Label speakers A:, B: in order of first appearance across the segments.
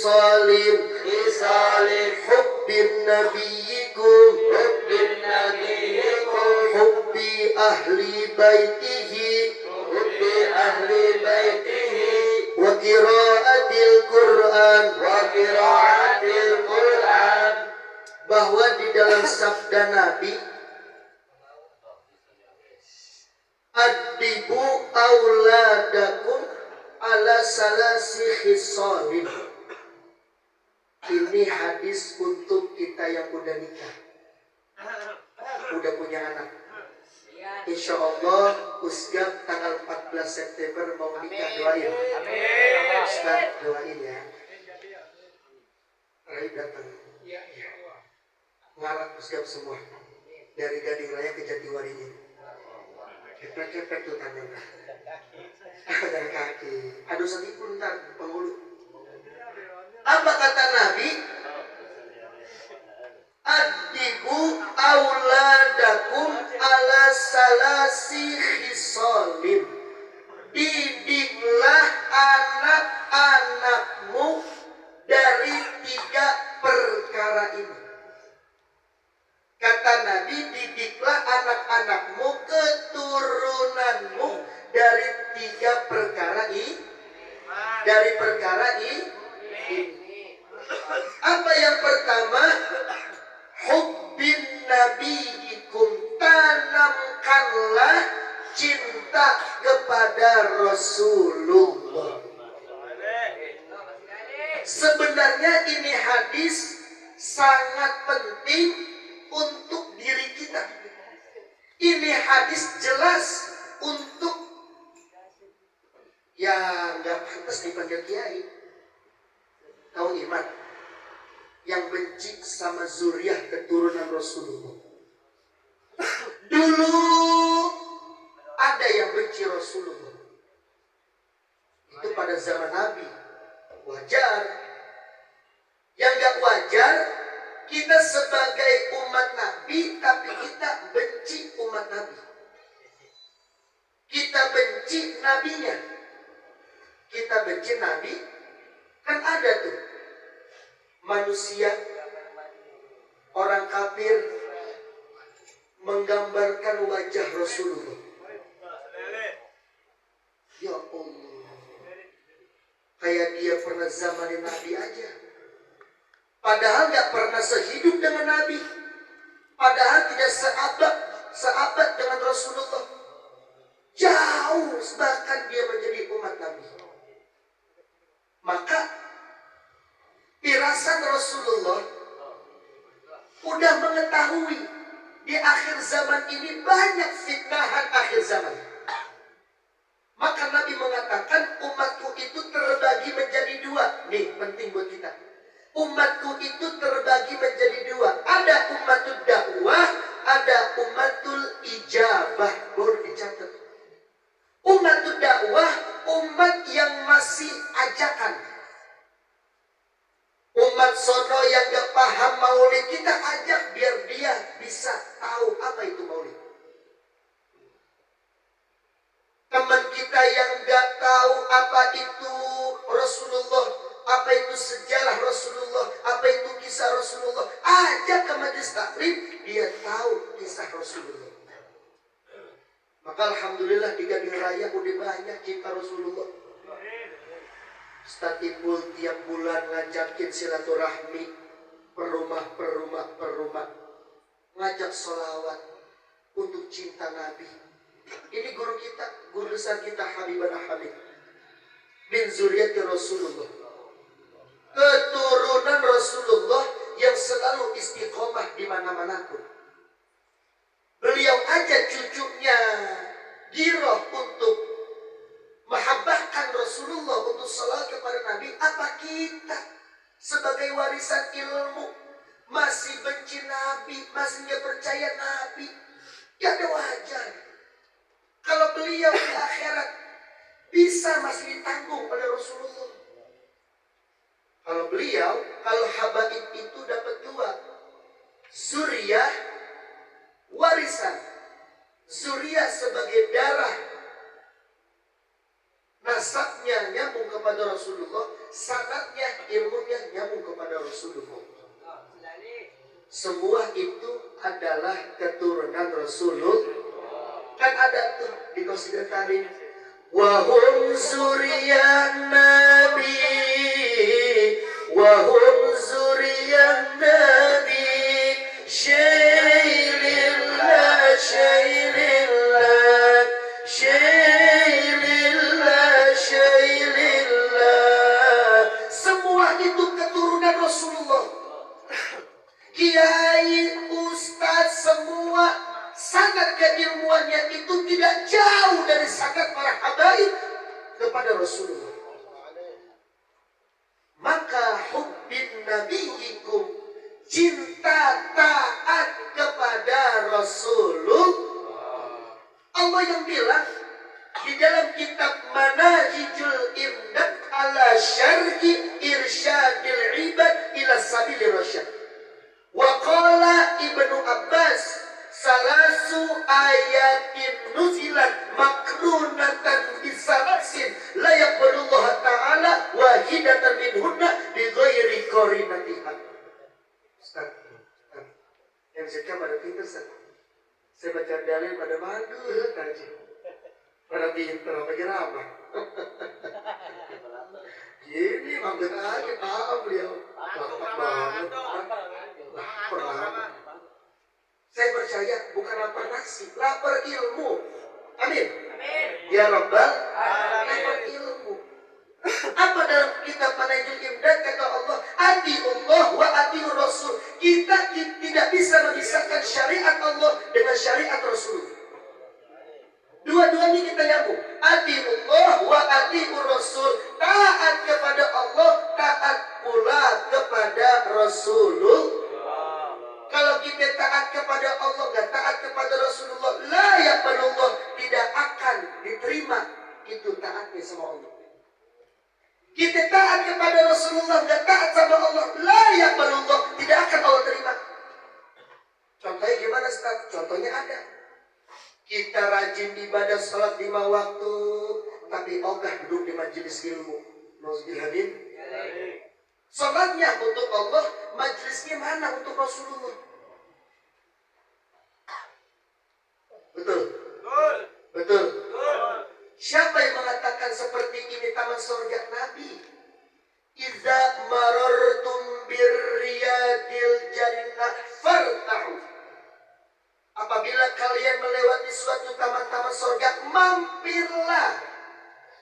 A: khisalin hubbin nabiyyikum hubbi ahli baitihi wa qiraatil Qur'an bahwa di dalam sabda Nabi addibu auladakum ala salasi khisalin. Ini hadis untuk kita yang udah nikah, udah punya anak. Insya Allah Usgab tanggal 14 September mau nikah, doain. Ustaz doain ya. Rai datang. Ngarap Usgab semua dari Gading Raya ke Jatiwaringin. Cepet-cepet tuh tangan. Dari kaki. Aduh sedih pun ntar penghulu. Apa kata Nabi? Addibu auladakum ala salasi khisalin. Didiklah anak-anakmu dari 3 perkara ini. Kata Nabi, didiklah anak-anakmu, keturunanmu dari 3 perkara ini. Dari perkara ini. Apa yang pertama? Hubbin nabiyikum, tanamkanlah cinta kepada Rasulullah. Sebenarnya ini hadis sangat penting untuk diri kita. Ini hadis jelas untuk yang nggak pantas dipanggil kiai. Tahu iman yang benci sama zuriat keturunan Rasulullah. Dulu ada yang benci Rasulullah. Itu pada zaman Nabi. Wajar. Yang gak wajar, kita sebagai umat Nabi, tapi kita benci umat Nabi. Kita benci Nabinya. Kita benci Nabi. Kan ada tuh manusia, orang kafir menggambarkan wajah Rasulullah. Ya Allah, kayak dia pernah zamanin Nabi aja. Padahal gak pernah sehidup dengan Nabi. Padahal tidak seabad dengan Rasulullah. Jauh, bahkan dia menjadi umat Nabi. Maka firasat Rasulullah udah mengetahui di akhir zaman ini banyak fitnahan akhir zaman. Maka Nabi mengatakan umatku itu terbagi menjadi 2. Nih penting buat kita. Umatku itu terbagi menjadi 2. Ada umatul dakwah, ada umatul ijabah. Boleh dicatat. Umatul dakwah, umat yang masih ajakan. Umat sono yang gak paham maulid, kita ajak biar dia bisa tahu apa itu maulid. Teman kita yang gak tahu apa itu Rasulullah, apa itu sejarah Rasulullah, apa itu kisah Rasulullah, ajak ke majelis taklim, dia tahu kisah Rasulullah. Maka alhamdulillah di Gading Raya udah banyak cinta Rasulullah. Ustaz Ipul tiap bulan ngajakin silaturahmi per rumah, ngajak sholawat untuk cinta Nabi. Ini guru kita, guru besar kita Habibana Habib bin zuriyati Rasulullah, keturunan Rasulullah yang selalu istiqomah di mana-mana pun. Beliau aja cucunya giroh untuk mahabbahkan Rasulullah, untuk salat kepada Nabi. Apa kita sebagai warisan ilmu masih benci Nabi, masih nggak percaya Nabi? Ya ada wajar. Kalau beliau di akhirat bisa masih ditanggung oleh Rasulullah. Kalau beliau, kalau habaib itu dapat 2. Zuriyah, warisan. Zuriyah sebagai darah, nasabnya nyambung kepada Rasulullah. sanadnya, ilmunya nyambung kepada Rasulullah. Semua itu adalah keturunan Rasulullah. Kan ada tuh di qasidah Karim, wahum zuriyah Nabi, wahum zuriyah Nabi, syailillah, syailillah, syailillah, syailillah. Semua itu keturunan Rasulullah. Kiai, ustaz, semua sanad keilmuannya itu tidak jauh dari sanad para habaib kepada Rasulullah. Maka hubbin nabiyikum, cinta taat kepada Rasulullah. Allah yang bilang di dalam kitab Manahijul Imdad ala syarhi irsyadil ibad ila sabilir rasyad. Wa qala Ibnu Abbas salasu ayatin nuzilat makrunatan bisalsin la yaqbalullah ta'ala wahidatan minhunna bi ghairi qarinatiha. Ustaz, yang saya pada pinter Ustaz. Saya baca dalil pada mager tadi. Pada pinter apa jerama. Gini mager aja paham beliau. Lapar banget. Saya percaya bukan lapar nasi, lapar ilmu. Amin. Ya Rabbal lapar ilmu. Apa dalam kitab Manahijul Imdad kata Allah, atiullah wa atiur Rasul. Kita tidak bisa memisahkan syariat Allah dengan syariat Rasul. Dua-duanya kita nyambung. Atiullah wa atiur Rasul. Taat kepada Allah, taat pula kepada Rasulullah. Kalau kita taat kepada Allah, nggak taat kepada Rasulullah, la yaqbalullah, tidak akan diterima itu taatnya sama Allah. Kita taat kepada Rasulullah, nggak taat sama Allah, la yaqbalullah, tidak akan Allah terima. Contohnya gimana Ustaz? Contohnya ada. Kita rajin ibadah salat 5 waktu, tapi ogah duduk di majelis ilmu. Nauzubillahin. Salatnya untuk Allah, majelisnya mana untuk Rasulullah? Betul? Betul? Siapa yang mengatakan seperti ini taman surga Nabi? Idza marartum birriyadil jannah fartahu. Apabila kalian melewati suatu taman-taman surga, mampirlah.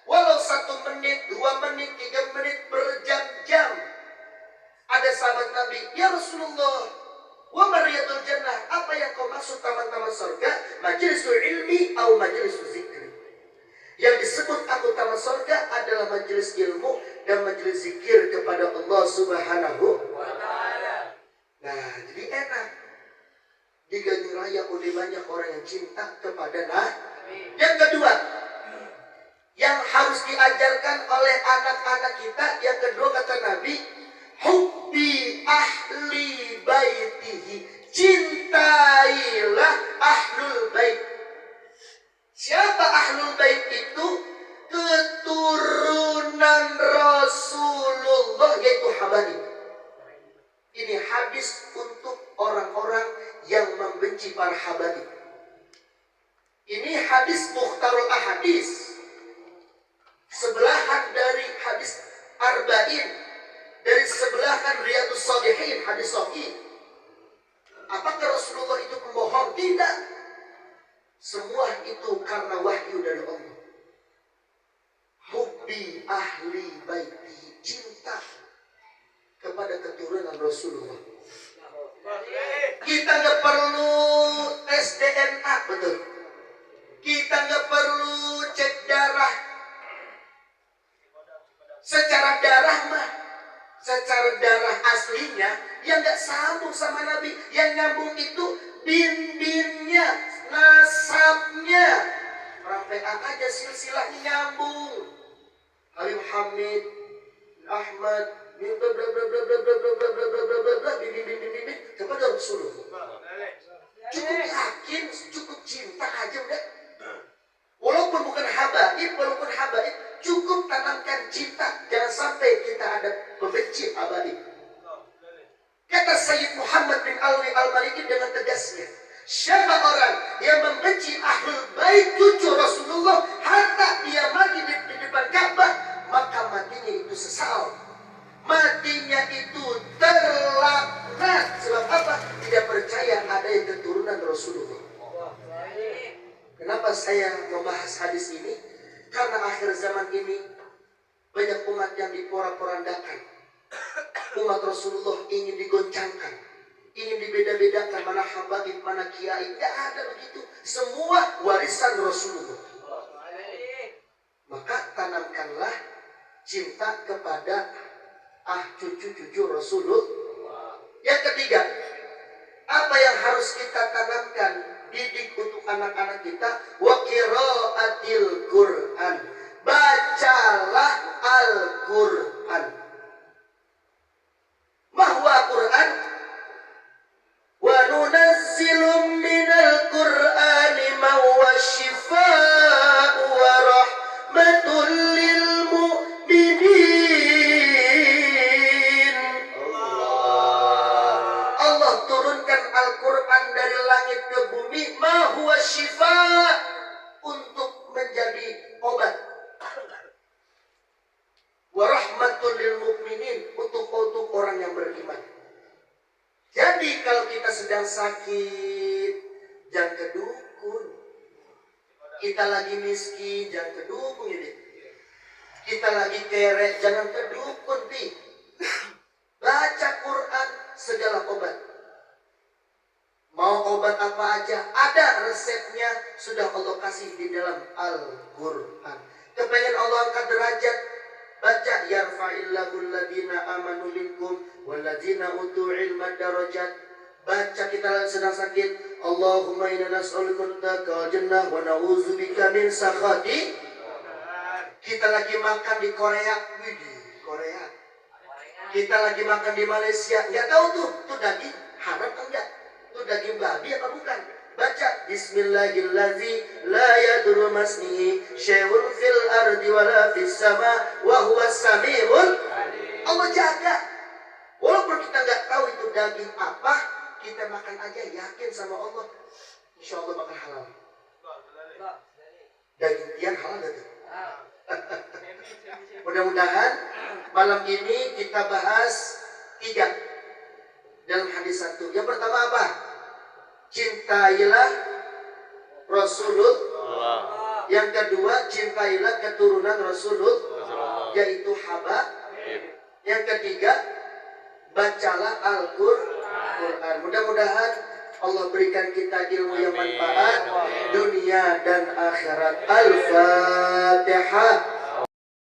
A: Walau 1 menit, 2 menit, 3 menit, berjam-jam. Ada sahabat Nabi, ya Rasulullah, wa mariyadul jannah, apa yang kau maksud taman-taman surga? Majlisul ilmi atau majlisul zikri. Yang disebut aku taman surga adalah majelis ilmu dan majelis zikir kepada Allah Subhanahu wa ta'ala. Nah, jadi enak diganti raya oleh banyak orang yang cinta kepada Nabi. Yang kedua, yang harus diajarkan oleh anak-anak kita, yang kedua kata Nabi, hubbi ahli baitihi, cintailah ahlul bait. Siapa ahlul bait itu? Keturunan Rasulullah, yaitu habaib. Ini hadis untuk orang-orang yang membenci para habaib. Ini hadis mukhtarul ahadis, sebelahan dari hadis arba'in, dari sebelahan Riyadhus Shalihin, hadis sahih. Apakah Rasulullah itu pembohong? Tidak. Semua itu karena wahyu dari Allah. Hubbi ahli baiti, cinta kepada keturunan Rasulullah. Kita nggak perlu tes DNA, betul. Kita nggak perlu cek darah. Secara darah mah, secara darah aslinya yang nggak sambung sama Nabi, yang nyambung itu bin-binnya, nasabnya. Orang PA aja silsilahnya nyambung. Habib Hamid, Ahmad, bla bla bla bla bla bla bla bla bla bla bla bla bin kepada Rasulullah. Cukup yakin, cukup cinta aja udah. Walaupun bukan habaib, cukup tanamkan cinta, jangan sampai kita ada pembenci abadi. Kata Sayyid Muhammad bin Alwi al-Maliki dengan tegasnya, siapa orang yang membenci ahlul bait cucu Rasulullah hatta dia mati di depan Ka'bah, maka matinya itu sesal, matinya itu terlaknat. Sebab apa? Tidak percaya ada keturunan Rasulullah. Kenapa saya membahas hadis ini? Karena akhir zaman ini banyak umat yang diporak-porandakan. Umat Rasulullah ingin digoncangkan, ingin dibeda-bedakan, mana habaib, mana kiai. Tidak ada begitu. Semua warisan Rasulullah. Maka tanamkanlah cinta kepada cucu-cucu Rasulullah. Yang ketiga, apa yang harus kita tanamkan, didik untuk anak-anak kita? Wa qiraatil Qur'an. Bacalah Al-Qur'an. Mahwa Qur'an? Wa nunazzilu minal Qur'ani ma huwa shifaa'u wa rahmatul lil mu'minin. Allah turunkan Al-Qur'an dari langit ke bumi, ma huwa shifa', untuk menjadi obat, wa rahmatul lil mu'minin, untuk orang yang beriman. Jadi kalau kita sedang sakit, jangan ke dukun. Kita lagi miskin, jangan ke dukun ini. Kita lagi kere, jangan ke dukun, Pi. Baca Quran, segala obat. Mau obat apa aja, ada resepnya, sudah Allah kasih di dalam Al-Quran. Kepengen Allah angkat derajat, baca yarfa'illahu alladhina amanu minkum walladzina utul ilma darajat. Baca kita sedang sakit, Allahumma inna nas'aluka taqal jannah wa na'udzubika min sakhati. Kita lagi makan di Korea, Korea. Kita lagi makan di Malaysia, nggak tahu tuh daging haram atau enggak, tuh daging babi apa bukan. Baca Bismillahirrahmanirrahim, la yadurru masnihi syai'un fil ardi wala fis sama wa huwas samiul. Allah jaga. Walaupun kita nggak tahu itu daging apa, kita makan aja yakin sama Allah, insya Allah bakal halal. Daging tiang halal gak tuh? Mudah-mudahan malam ini kita bahas 3 dalam hadis 1. Yang pertama apa? Cintailah Rasulullah. Yang kedua, cintailah keturunan Rasulullah, yaitu Haba. Yang ketiga, bacalah Al-Quran. Mudah-mudahan Allah berikan kita ilmu yang manfaat dunia dan akhirat. Al-Fatihah.